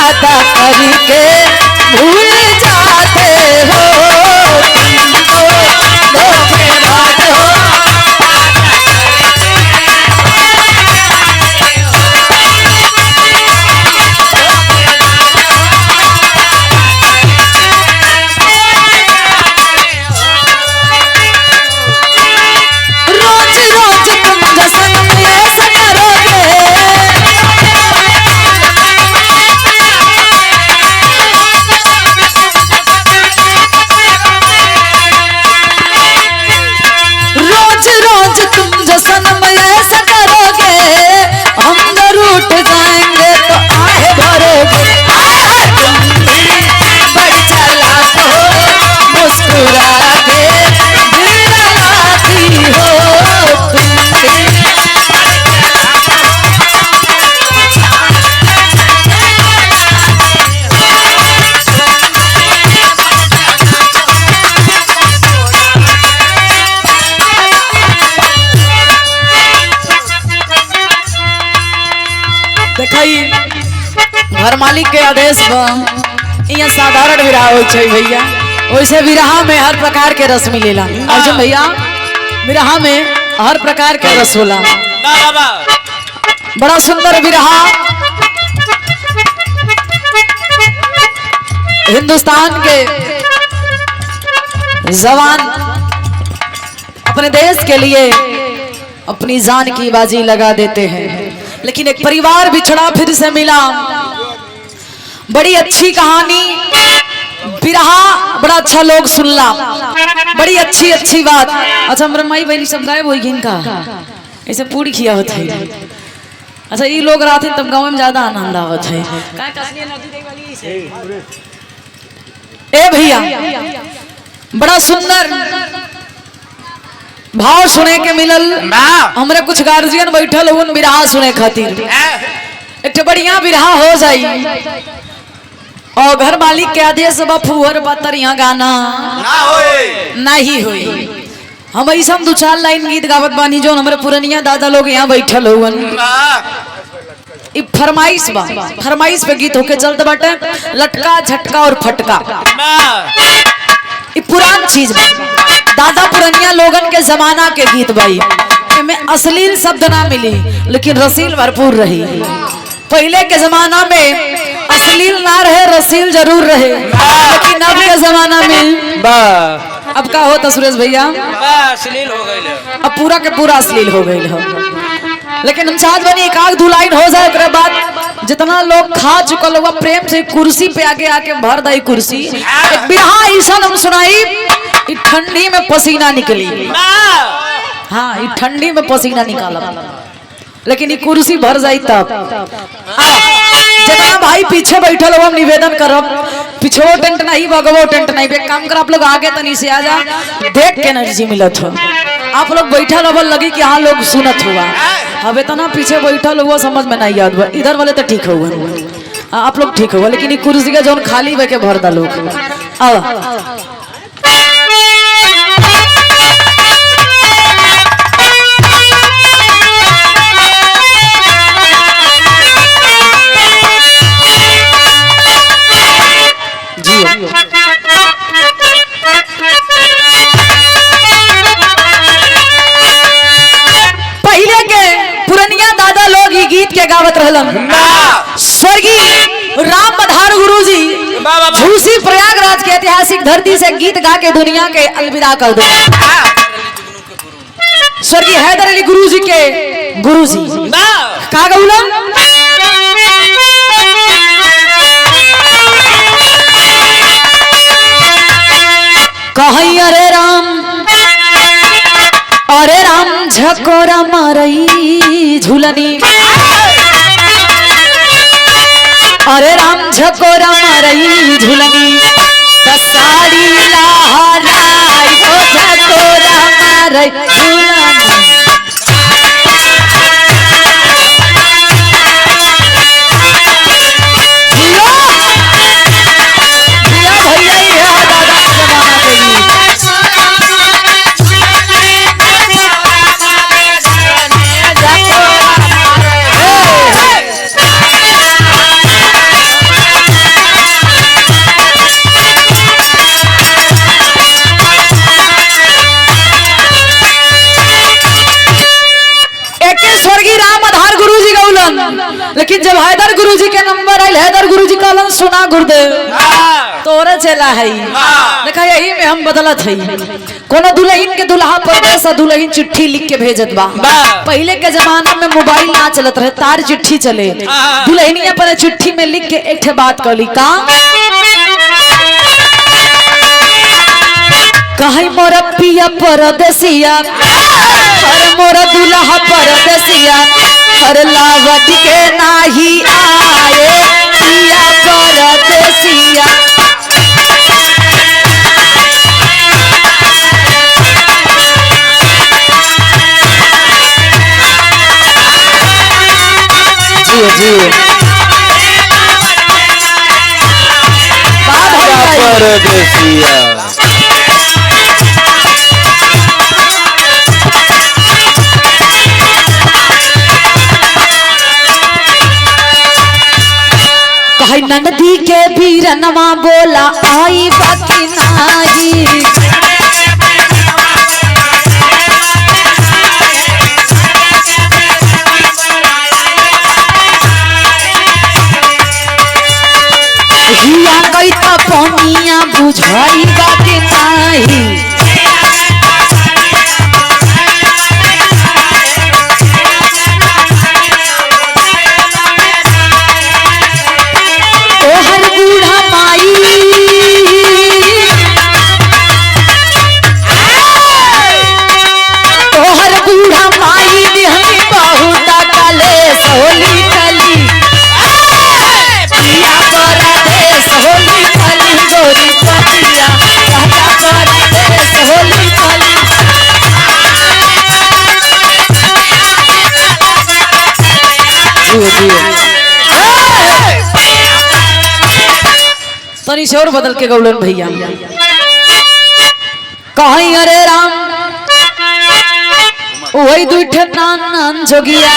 वादा करके भूल जाते हो, तुम तो धोखेबाज हो। रोज रोज तुम जो सनम ऐसा करोगे, रोज रोज तुम जो सनम ऐसा करोगे, हम जो रूठ जाएंगे तो आहे भरोगे। तुम भी बड़ी चालाक हो, मुस्कुरा के दिल लगाती हो। तुम भी देखिए घर मालिक के आदेश यहाँ साधारण विराह हो भैया, वैसे विराह में हर प्रकार के रस मिलेला। अर्जुन भैया विराह में हर प्रकार के रस होला। बड़ा सुंदर विराह हिंदुस्तान के जवान अपने देश के लिए अपनी जान की बाजी लगा देते हैं, लेकिन एक परिवार बिछड़ा फिर से मिला। बड़ी अच्छी कहानी बिरहा, बड़ा अच्छा लोग सुनला, बड़ी अच्छी अच्छी बात। अच्छा हमारे माई बहनी सब गायब हो गई का, ऐसे पूरी किया होता है। अच्छा ये लोग रहते तब गाँव में ज्यादा आनंद आवत है। ए भैया बड़ा सुंदर भाव सुने के मिलल। हमरे कुछ गार्जियन बैठल उन बिरहा सुने खातिर, एक बढ़िया बिरहा हो जाई और घर मालिक के आदेश फुहर बतर यहाँ गाना नहीं हुई। हम ऐसा दो चार लाइन गीत गावत बानी जो हमारे पुरनिया दादा लोग यहाँ बैठल हुन। फरमाइश बा, फरमाइश पे गीत होके चलते बाटे, लटका झटका और फटका। पुरान चीज बा, दादा पुरनिया लोगन के जमाना के गीत भाई में अश्लील शब्द ना मिली, लेकिन रसील भरपूर रही। पहले के जमाना में अश्लील ना रहे, रसील जरूर रहे, लेकिन अब के जमाना में अब का होता सुरेश भैया, अश्लील हो गए, अब पूरा के पूरा अश्लील हो गए हो। लेकिन हम चाहत बनी एक आग दो लाइन हो जाए, उसके बाद जितना लोग खा चुकल हुआ प्रेम से कुर्सी पे आगे आके भर दाई कुर्सी। एक बिरहा ऐसा हम सुनाई, ठंडी में पसीना निकली। हाँ ये ठंडी में पसीना निकाला, लेकिन ये कुर्सी भर जाई तब। जितना भाई पीछे बैठल हो हम निवेदन करब, पीछे टेंट नहीं भगवो टेंट नहीं, एक काम कर आप लोग आगे तनी से आ जा, देख के एनर्जी मिलत हो। आप लोग बैठल अब लगी कि हाँ लोग सुनत हुआ, अब इतना पीछे बैठल हुआ समझ में नहीं याद हुआ। इधर वाले तो ठीक हुआ, आप लोग ठीक हुआ, लेकिन ये कुर्सी के जो खाली वे के भर दा लोग। पहले के पुरनिया दादा लोग ही गीत के गावत रहलन। स्वर्गीय राम बधार गुरु जी झूसी प्रयागराज के ऐतिहासिक धरती से गीत गा के दुनिया के अलविदा कर दो। स्वर्गीय हैदर अली गुरु जी के गुरु जी का गौलन कहीं अरे राम झकोरा मारई झूलनी, अरे राम झकोरा मारई झूलनी, साड़ी लहराई ओ झकोरा मारई झूलनी। गई हैदर गुरुजी कहलन सुना गुरुदेव हाँ। तोरे चला है हाँ। देखा यही में हम बदलत है कोनो दुल्हन के दुल्हा परदेस दुल्हन चिट्ठी लिख के भेजत बा पहले के जमाना में मोबाइल ना चलत रहे तार चिट्ठी चले दुल्हनिया पर चिट्ठी में लिख के एक बात कहली का कहीं मोरा पिया परदेसिया हर मोरा दुल्हा परदेसिया हर लावट के नाही आए पिया परदेसिया जी परदेसिया कहीं नंदी के बीरनमा बोला आई बाकी नाही हिया कई तो पनिया बुझाई बाकी नाही तोहर बूढ़ा माई तोहर बूढ़ा माई दिहनी बहुत काले सोली कली पिया परदेस होली कली गोरी पतिया राजा परदेस होली कली तनी से और बदल के गौलन भैया कहीं अरे राम वही दूठे नान नान जोगिया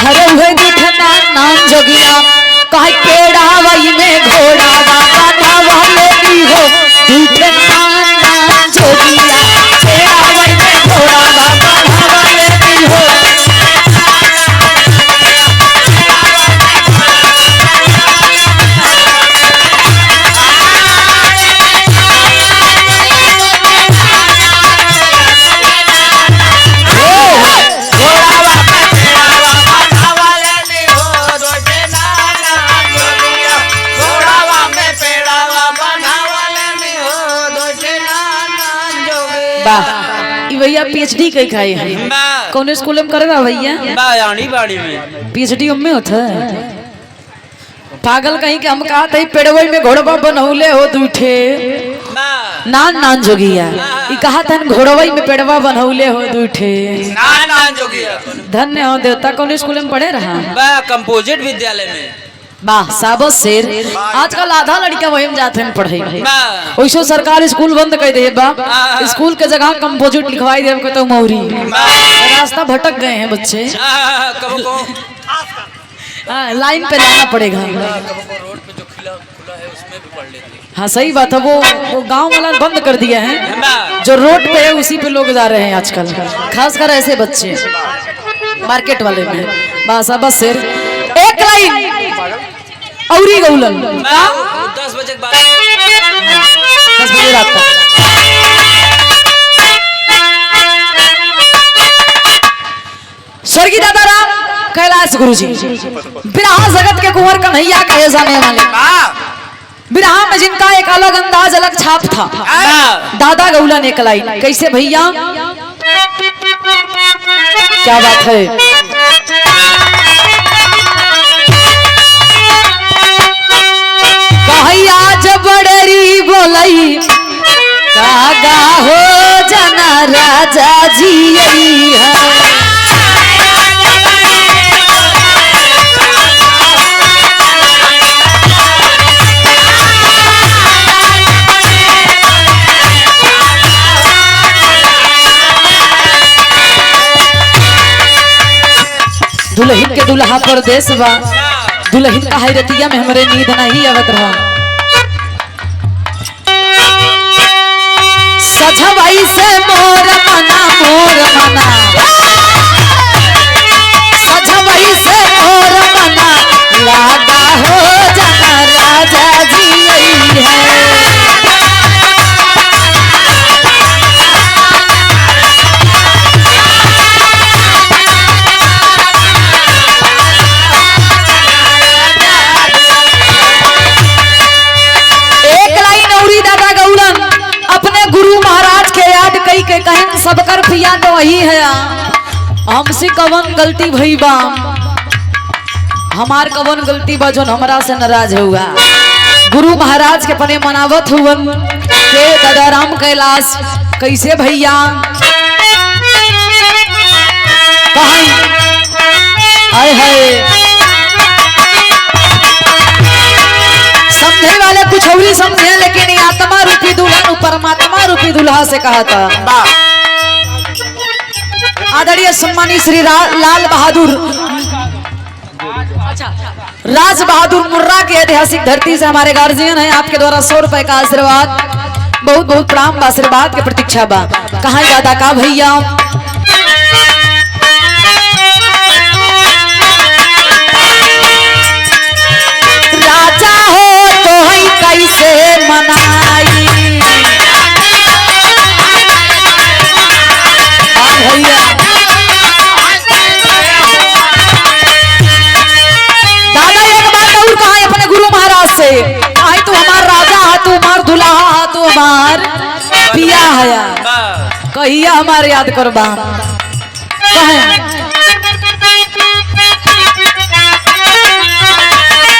हरे वही दूठे नान नान जोगिया कहीं पेड़ा वही में घोड़ा बाबा वाले भी हो दूठे नान नान जोगिया पेड़ा वही में घोड़ा बाबा वाले भी हो भैया पीएचडी कई खाए हैं कौन स्कूल में करे भैया आनी बाड़ी में पीएचडी में होता है पागल कहीं के हम कहा थे पेड़वई में घोड़वा बनौले हो दूठे नान नान जोगिया ई कहा था घोड़वई में पेड़वा बनौले हो दूठे नान नान जोगिया धन्य हो देवता कौन स्कूल में पढ़े रहा कंपोजिट विद्यालय में वाह साबो शेर आजकल आधा लड़का वही में जाते हैं पढ़े वैसे सरकार स्कूल बंद कर दे बा स्कूल के जगह कंपोजिट लिखवाई दे को तो मौरी रास्ता भटक गए हैं बच्चे लाइन पे लाना पड़ेगा रोड पे जो खुला है उसमें भी पढ़ लेते हाँ सही बात है वो गांव वाला बंद कर दिया है जो रोड पे है उसी पे लोग जा रहे हैं आजकल खासकर ऐसे बच्चे मार्केट वाले में बस बस शेर एक लाइन औरी गौलन 10 बजे के बाद 10 बजे रात तक स्वर्गीय दादा राम कैलाश गुरुजी बिरहा जगत के कुंवर कन्हैया कहे जाने वाले बिरहा में जिनका एक अलग अंदाज अलग छाप था दादा गौलन एक लाइन कैसे भैया क्या बात है कहिया जबड़री बोलई कागा हो जना राजा जी है दुल्हन के दुल्हा परदेस बा दुल्हन का हैरतिया में हमरे नींद नहीं आवत रहा सजवाई से मोर मना सजवाई से मोर मना लागा हो पिया तो वही है। हमसे कवन गलती भई बा, हमार कवन गलती बा जोन हमरा से नाराज हुआ। गुरु महाराज के पने मनावत हुवन के दादा राम कैलाश कैसे भैया कहीं आए है। समझे वाले कुछ और ही समझे, लेकिन आत्मा रूपी दुल्हन परमात्मा रूपी दुल्हा से कहा था। आदरणीय सम्मानी श्री लाल बहादुर राज बहादुर मुर्रा के ऐतिहासिक धरती से हमारे गार्जियन हैं। आपके द्वारा 100 रुपए का आशीर्वाद, बहुत बहुत प्रणाम, आशीर्वाद की प्रतीक्षा बा। कहाँ दादा का भैया राजा हो तो ही कैसे मनाई भैया। दादा एक बात और कहा अपने गुरु महाराज से, आई तू हमार राजा है, तू हमार दुल्हा है, तू हमार पिया है, कहिया हमारे याद करबा।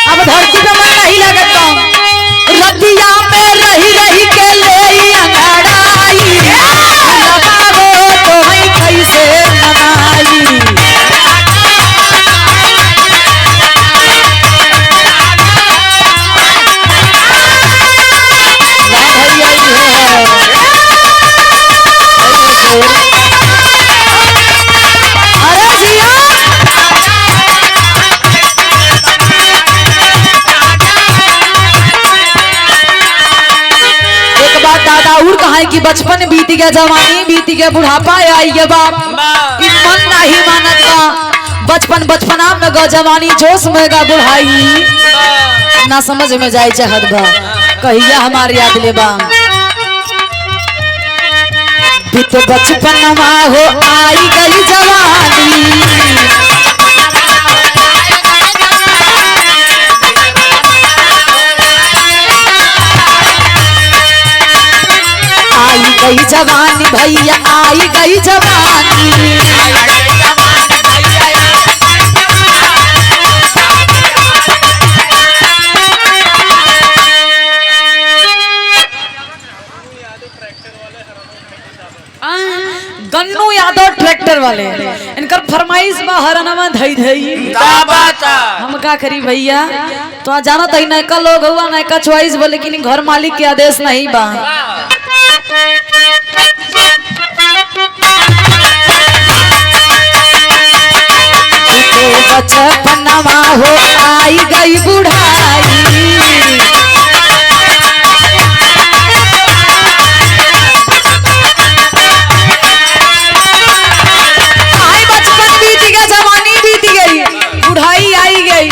अब धरती पे मन नहीं लगता, रतिया में रही रही के ले अंगड़ाई लगावो तो ही कैसे मनाई। अरे जिया दादा और कहा कि बचपन बीत गया, जवानी बीत गया, बुढ़ापा आई गया बाप, मन नहीं मानत बा। बचपन बचपना में गा, जवानी जोश में गा, बुढ़ाई ना समझ में जाए चाहत बा, कहिया हमारे याद ले बा। बीत बचपन हो आई गई जवानी, आई गई जवानी भैया, आई गई जवानी। गन्नू यादव ट्रैक्टर वाले इनकर फरमाइश बा हरनवा धई धई हम का करी भैया। तो जाना तो नयका लोग हुआ, नयका चॉइस बा, लेकिन घर मालिक के आदेश नहीं बा। बचपनवा हो आई गई बुढ़ाई, आई बचपन बीत गया, जवानी बीत गई, बुढ़ाई आई गई,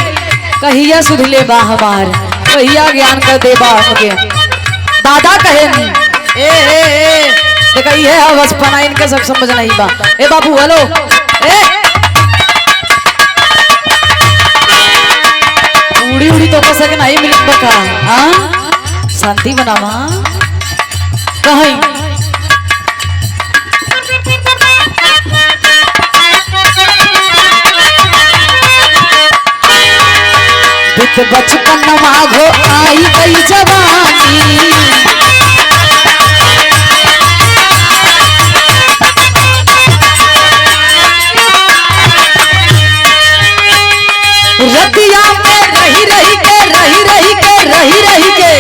कहिया सुधले बा हमार, कहिया ज्ञान कर दे बा हमके। दादा कहे देखा ये है बचपना, इनके सब समझ नहीं बा। ए बाबू हेलो, उड़ी उड़ी तो कस के नहीं मिलत बका, हाँ शांति बनावा कहीं। बीत बचपन माघो आई गई जवानी, रतिया में रही रही के रही रही के रही रही के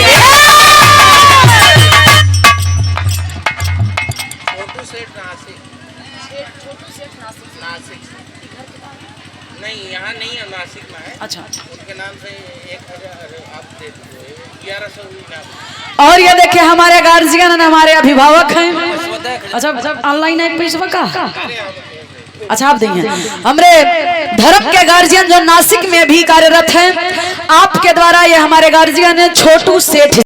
छोटू सेठ नासिक नहीं, यहाँ नहीं है, नासिक में है। अच्छा, उनके नाम से 1000 आप दे दीजिए, 1100। और ये देखिए हमारे गार्जियन हमारे अभिभावक हैं। अच्छा ऑनलाइन है पैसा का, अच्छा आप देंगे। हमारे धर्म के गार्जियन जो नासिक में भी कार्यरत हैं, आपके द्वारा ये हमारे गार्जियन है छोटू सेठ।